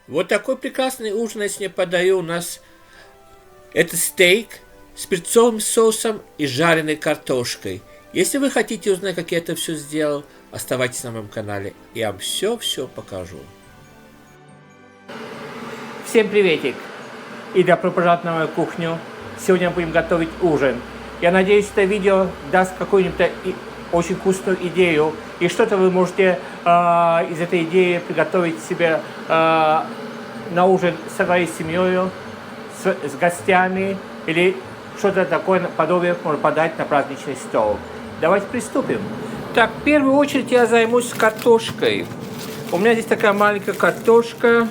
Вот такой прекрасный ужин я сегодня подаю. У нас это стейк с перцовым соусом и жареной картошкой. Если вы хотите узнать, как я это все сделал, оставайтесь на моем канале. Я вам все покажу. Всем приветик! И добро пожаловать на мою кухню. Сегодня будем готовить ужин. Я надеюсь, это видео даст какую-нибудь очень вкусную идею. И что-то вы можете из этой идеи приготовить себе на ужин со своей семьей, с гостями. Или что-то такое подобное можно подать на праздничный стол. Давайте приступим. Так, в первую очередь я займусь картошкой. У меня здесь такая маленькая картошка.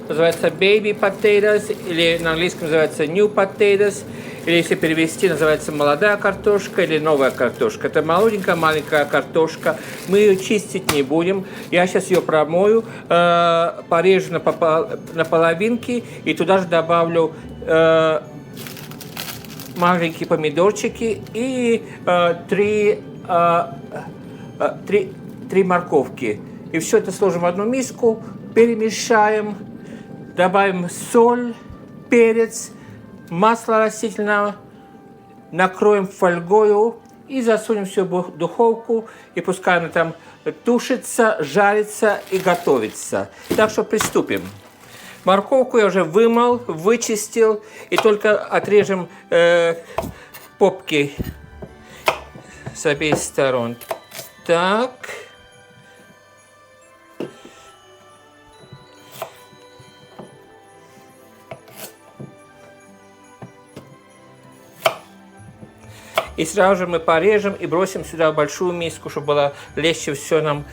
Называется baby potatoes, или на английском называется new potatoes, или если перевести, называется молодая картошка или новая картошка. Это молоденькая маленькая картошка. Мы ее чистить не будем. Я сейчас ее промою, порежу на половинки и туда же добавлю маленькие помидорчики и три морковки. И все это сложим в одну миску, перемешаем. Добавим соль, перец, масло растительное, накроем фольгою и засунем все в духовку. И пускай оно там тушится, жарится и готовится. Так что приступим. Морковку я уже вымыл, вычистил. И только отрежем попки с обеих сторон. Так. И сразу же мы порежем и бросим сюда в большую миску, чтобы было легче все нам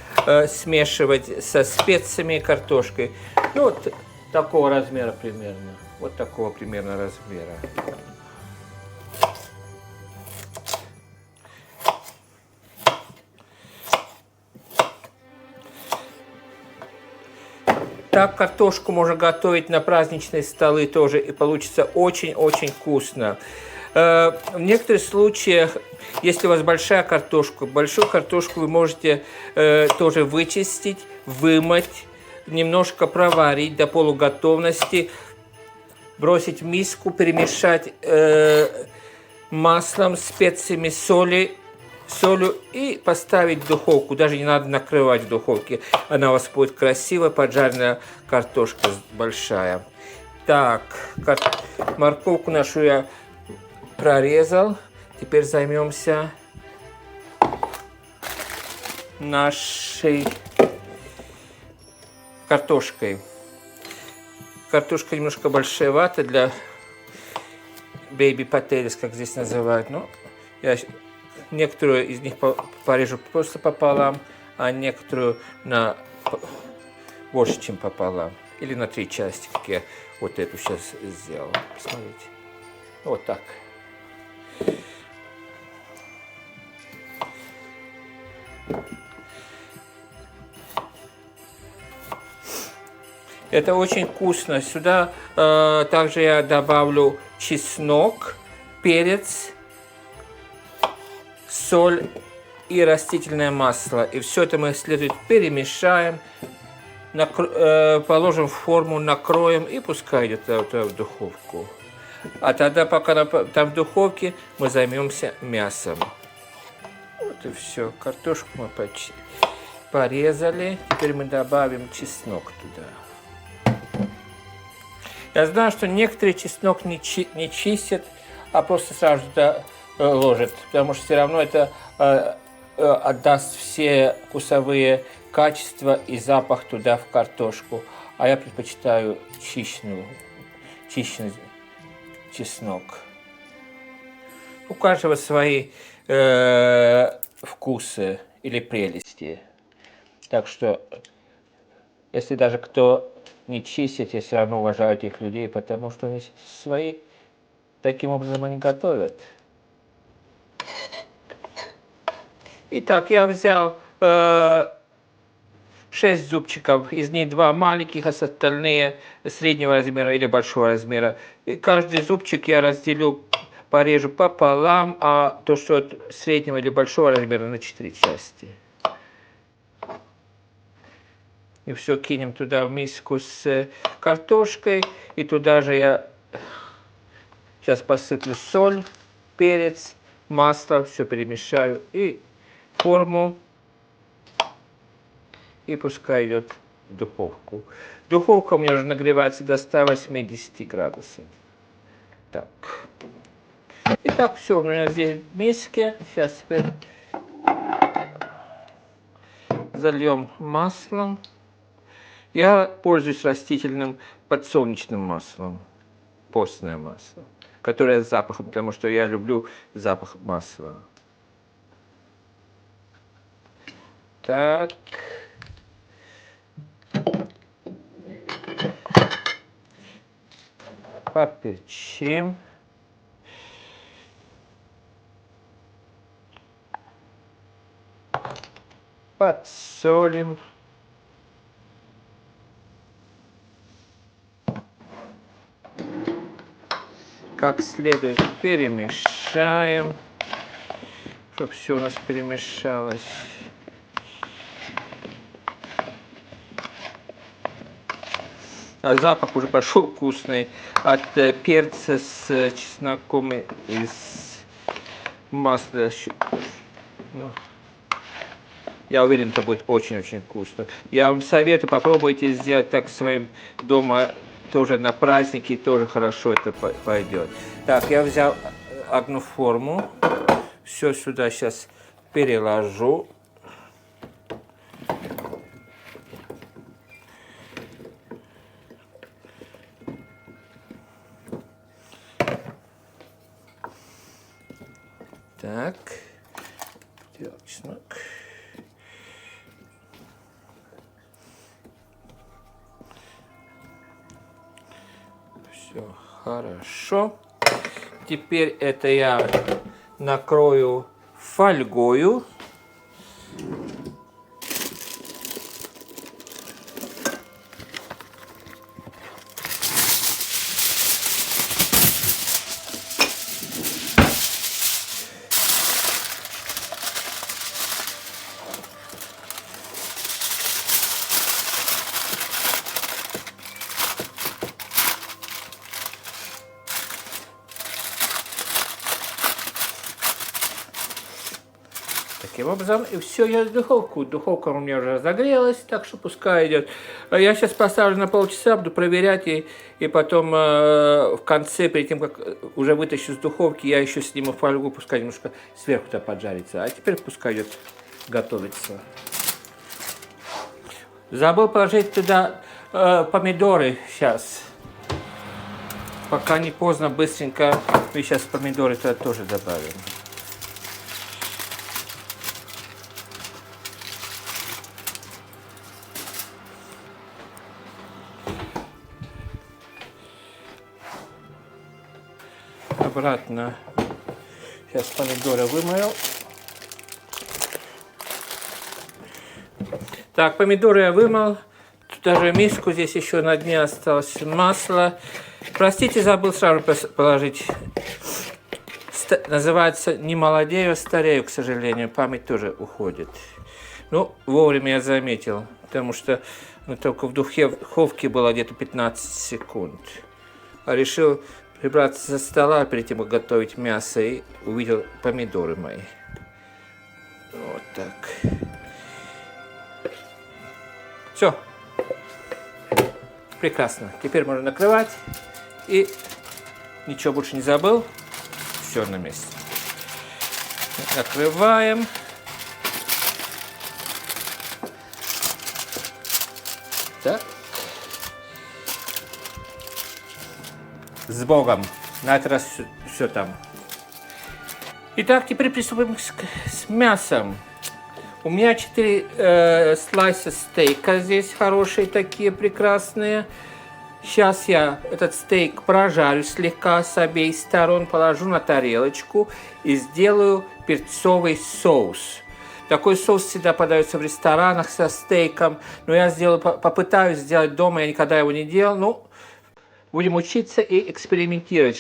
смешивать со специями и картошкой. Ну, вот такого размера примерно. Вот такого примерно размера. Так картошку можно готовить на праздничные столы тоже, и получится очень-очень вкусно. В некоторых случаях, если у вас большую картошку вы можете тоже вычистить, вымыть, немножко проварить до полуготовности, бросить в миску, перемешать маслом, специями, солью и поставить в духовку. Даже не надо накрывать в духовке. Она у вас будет красивая, поджаренная картошка большая. Так, морковку нашу я прорезал. Теперь займемся нашей картошкой. Картошка немножко большевата для baby potatoes, как здесь называют. Но я некоторую из них порежу просто пополам, а некоторую на больше, чем пополам. Или на 3 части, как я вот эту сейчас сделал. Посмотрите. Вот так. Это очень вкусно. Сюда также я добавлю чеснок, перец, соль и растительное масло. И все это мы следует перемешаем, положим в форму, накроем и пускай идет в духовку. А тогда, пока там в духовке, мы займемся мясом. Вот и все. Картошку мы порезали. Теперь мы добавим чеснок туда. Я знаю, что некоторые чеснок не чистят, а просто сразу туда ложат. Потому что все равно это отдаст все вкусовые качества и запах туда в картошку. А я предпочитаю чищенный чеснок. У каждого свои вкусы или прелести. Так что, если даже кто не чистит, я все равно уважаю этих людей, потому что они свои таким образом они готовят. Итак, я взял 6 зубчиков, из них 2 маленьких, а остальные среднего размера или большого размера. И каждый зубчик я разделю, порежу пополам, а то, что от среднего или большого размера, на 4 части. И все кинем туда в миску с картошкой. И туда же я сейчас посыплю соль, перец, масло, все перемешаю и форму. И пускай идет в духовку. Духовка у меня уже нагревается до 180 градусов. Так. Итак, все у меня здесь в миске. Сейчас теперь зальем маслом. Я пользуюсь растительным подсолнечным маслом. Постное масло. Которое с запахом, потому что я люблю запах масла. Так. Поперчим. Подсолим. Как следует перемешаем, чтобы все у нас перемешалось. А запах уже пошел вкусный от перца с чесноком и с маслом. Ну, я уверен, это будет очень-очень вкусно. Я вам советую, попробуйте сделать так своим дома. Тоже на праздники тоже хорошо это пойдет. Так, я взял одну форму. Все сюда сейчас переложу. Так. Чеснок. Все хорошо. Теперь это я накрою фольгою. Таким образом, и все, я в духовку. Духовка у меня уже разогрелась, так что пускай идет. Я сейчас поставлю на полчаса, буду проверять, и потом в конце, перед тем, как уже вытащу с духовки, я еще сниму фольгу, пускай немножко сверху-то поджарится. А теперь пускай идет готовиться. Забыл положить туда помидоры сейчас. Пока не поздно, быстренько мы сейчас помидоры туда тоже добавим. Обратно. Сейчас помидоры вымою. Так, помидоры я вымыл. Тут даже миску, здесь еще на дне осталось масло. Простите, забыл сразу положить. Называется «Не молодею, старею», к сожалению. Память тоже уходит. Ну, вовремя я заметил, потому что только в духовке было где-то 15 секунд. А решил прибраться со стола, перед тем, как готовить мясо, и увидел помидоры мои. Вот так. Все. Прекрасно. Теперь можно накрывать. И ничего больше не забыл. Все на месте. Накрываем. Так. С Богом. На этот раз все там. Итак, теперь приступим с мясом. У меня 4 слайса стейка здесь хорошие, такие прекрасные. Сейчас я этот стейк прожарю слегка с обеих сторон, положу на тарелочку и сделаю перцовый соус. Такой соус всегда подается в ресторанах со стейком, но я попытаюсь сделать дома, я никогда его не делал. Ну, будем учиться и экспериментировать,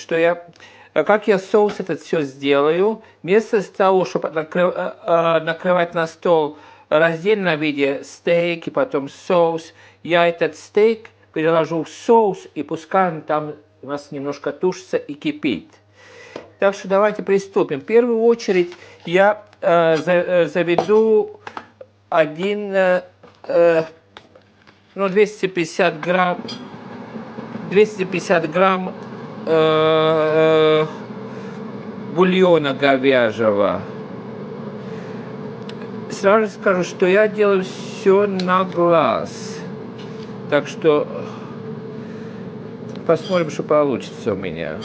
как я соус этот все сделаю. Вместо того, чтобы накрывать на стол раздельном виде стейк и потом соус. Я этот стейк переложу в соус и пускай он там у нас немножко тушится и кипит. Так что давайте приступим. В первую очередь я заведу 250 грамм бульона говяжьего. Сразу скажу, что я делаю все на глаз. Так что посмотрим, что получится у меня.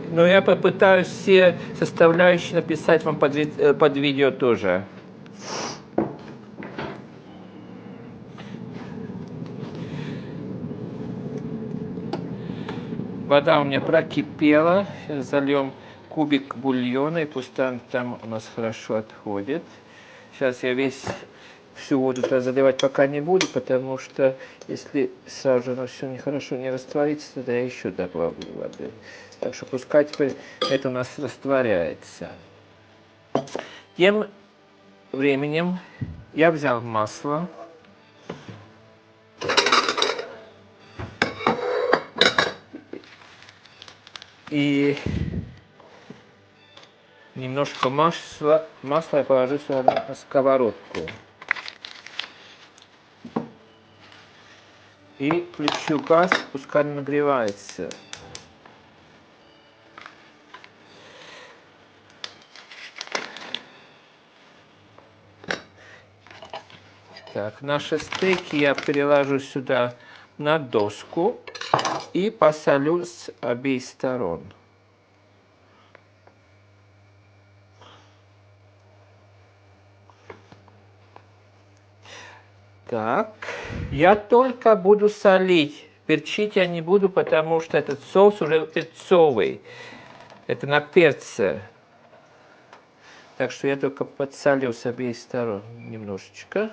Но я попытаюсь все составляющие написать вам под видео тоже. Вода у меня прокипела. Сейчас зальем кубик бульона, и пусть там у нас хорошо отходит. Сейчас я всю воду заливать пока не буду, потому что если сразу же оно все нехорошо не растворится, тогда я еще добавлю воды. Так что пускай теперь это у нас растворяется. Тем временем я взял масло. И немножко масла я положу сюда на сковородку. И включу газ, пускай нагревается. Так, наши стейки я переложу сюда на доску и посолю с обеих сторон. Так, я только буду солить. Перчить я не буду, потому что этот соус уже перцовый. Это на перце. Так что я только подсолю с обеих сторон немножечко.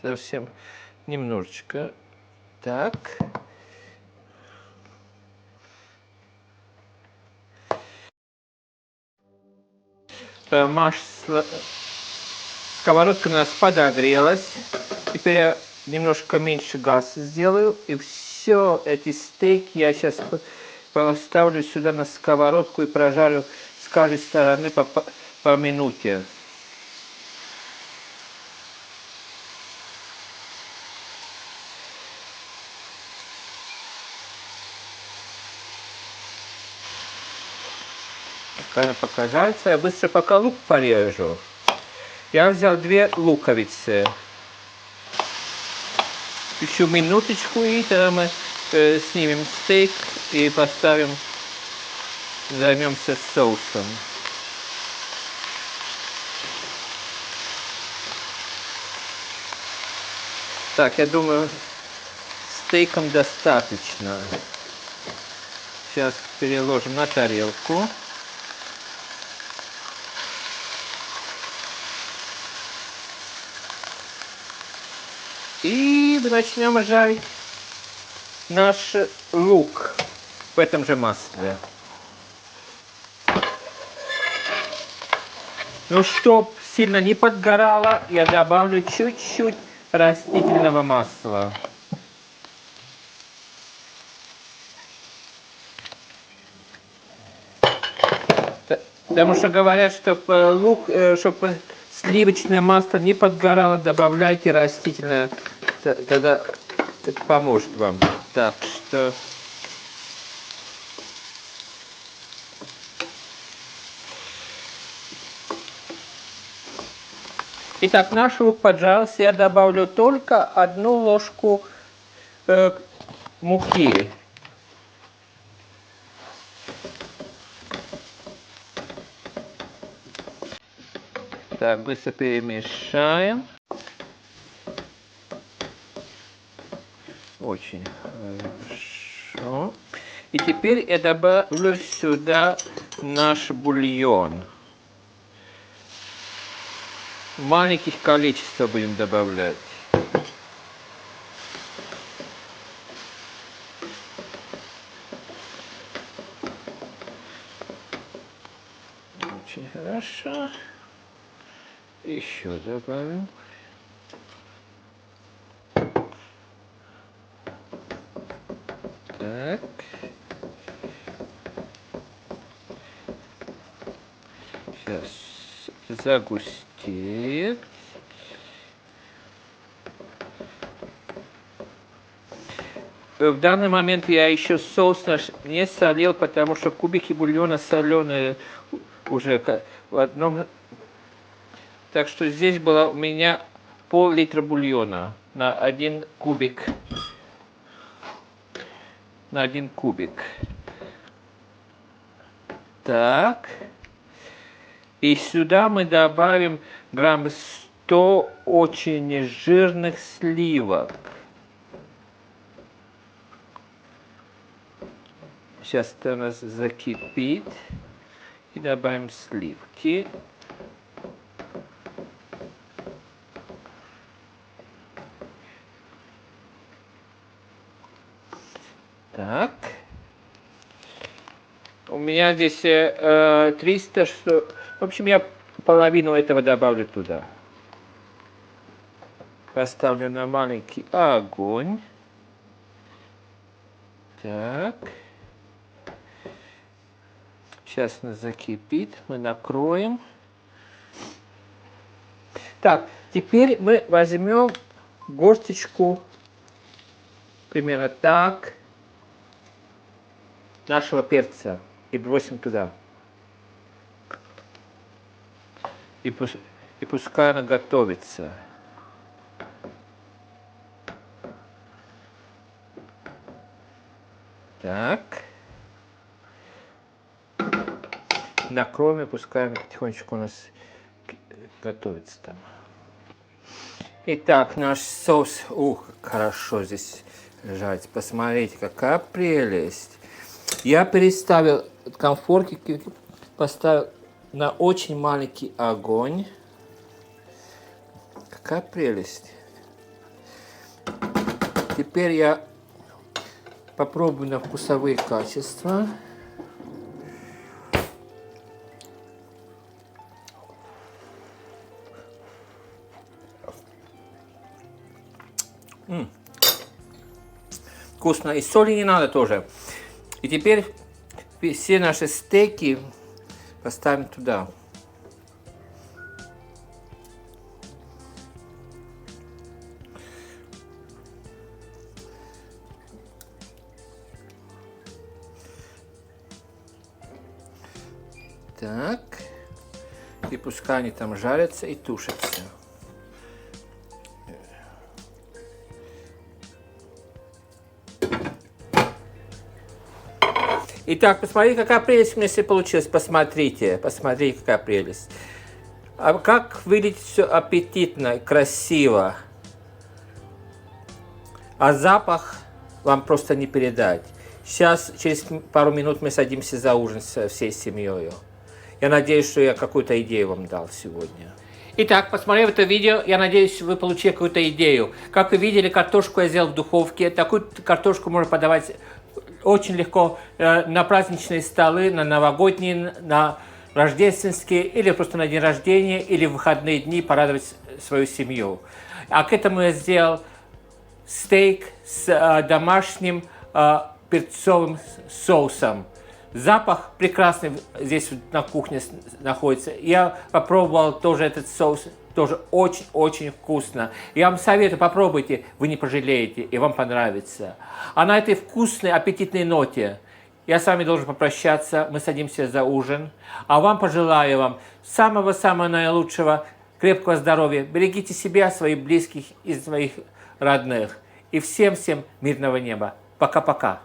Совсем немножечко. Так. Масло. Сковородка у нас подогрелась. Теперь я немножко меньше газа сделаю. И все эти стейки я сейчас поставлю сюда на сковородку и прожарю с каждой стороны по минуте. Пока жарится, я быстро пока лук порежу. Я взял 2 луковицы. Еще минуточку, и тогда мы снимем стейк и поставим, займемся соусом. Так, я думаю, стейком достаточно. Сейчас переложим на тарелку. И начнем жарить наш лук в этом же масле. Ну, чтоб сильно не подгорало, я добавлю чуть-чуть растительного масла. Потому что говорят, чтобы лук, чтобы сливочное масло не подгорало, добавляйте растительное. Тогда это поможет вам. Так что... Итак, наш лук поджарился. Я добавлю только 1 ложку муки. Так, быстро перемешаем. Очень хорошо. И теперь я добавлю сюда наш бульон. В маленьких количествах будем добавлять. Очень Хорошо. Еще добавим. Так. Сейчас загустеет. В данный момент я еще соус наш не солил, потому что кубики бульона соленые уже в одном. Так что здесь было у меня пол-литра бульона на 1 кубик. На 1 кубик. Так. И сюда мы добавим грамм 100 очень жирных сливок. Сейчас это у нас закипит. И добавим сливки. Так. У меня здесь 300, что... В общем, я половину этого добавлю туда. Поставлю на маленький огонь. Так. Сейчас она закипит, мы накроем. Так, теперь мы возьмем горсточку, примерно так, нашего перца и бросим туда. И пускай она готовится. Так. Накроем и пускай потихонечку у нас готовится там. Итак, наш соус, ух, как хорошо здесь жарится. Посмотрите, какая прелесть. Я переставил конфорки, поставил на очень маленький огонь. Какая прелесть. Теперь я попробую на вкусовые качества. Вкусно. И соли не надо тоже. И теперь все наши стейки поставим туда. Так. И пускай они там жарятся и тушатся. Итак, посмотрите, какая прелесть у меня все получилась. Посмотрите, посмотрите, какая прелесть. А как выглядит все аппетитно и красиво. А запах вам просто не передать. Сейчас, через пару минут мы садимся за ужин со всей семьей. Я надеюсь, что я какую-то идею вам дал сегодня. Итак, посмотрев это видео, я надеюсь, вы получили какую-то идею. Как вы видели, картошку я сделал в духовке. Такую картошку можно подавать очень легко на праздничные столы, на новогодние, на рождественские, или просто на день рождения, или в выходные дни порадовать свою семью. А к этому я сделал стейк с домашним перцовым соусом. Запах прекрасный здесь на кухне находится. Я попробовал тоже этот соус, тоже очень-очень вкусно. Я вам советую, попробуйте, вы не пожалеете, и вам понравится. А на этой вкусной, аппетитной ноте я с вами должен попрощаться, мы садимся за ужин. А вам пожелаю вам самого-самого наилучшего, крепкого здоровья. Берегите себя, своих близких и своих родных. И всем-всем мирного неба. Пока-пока.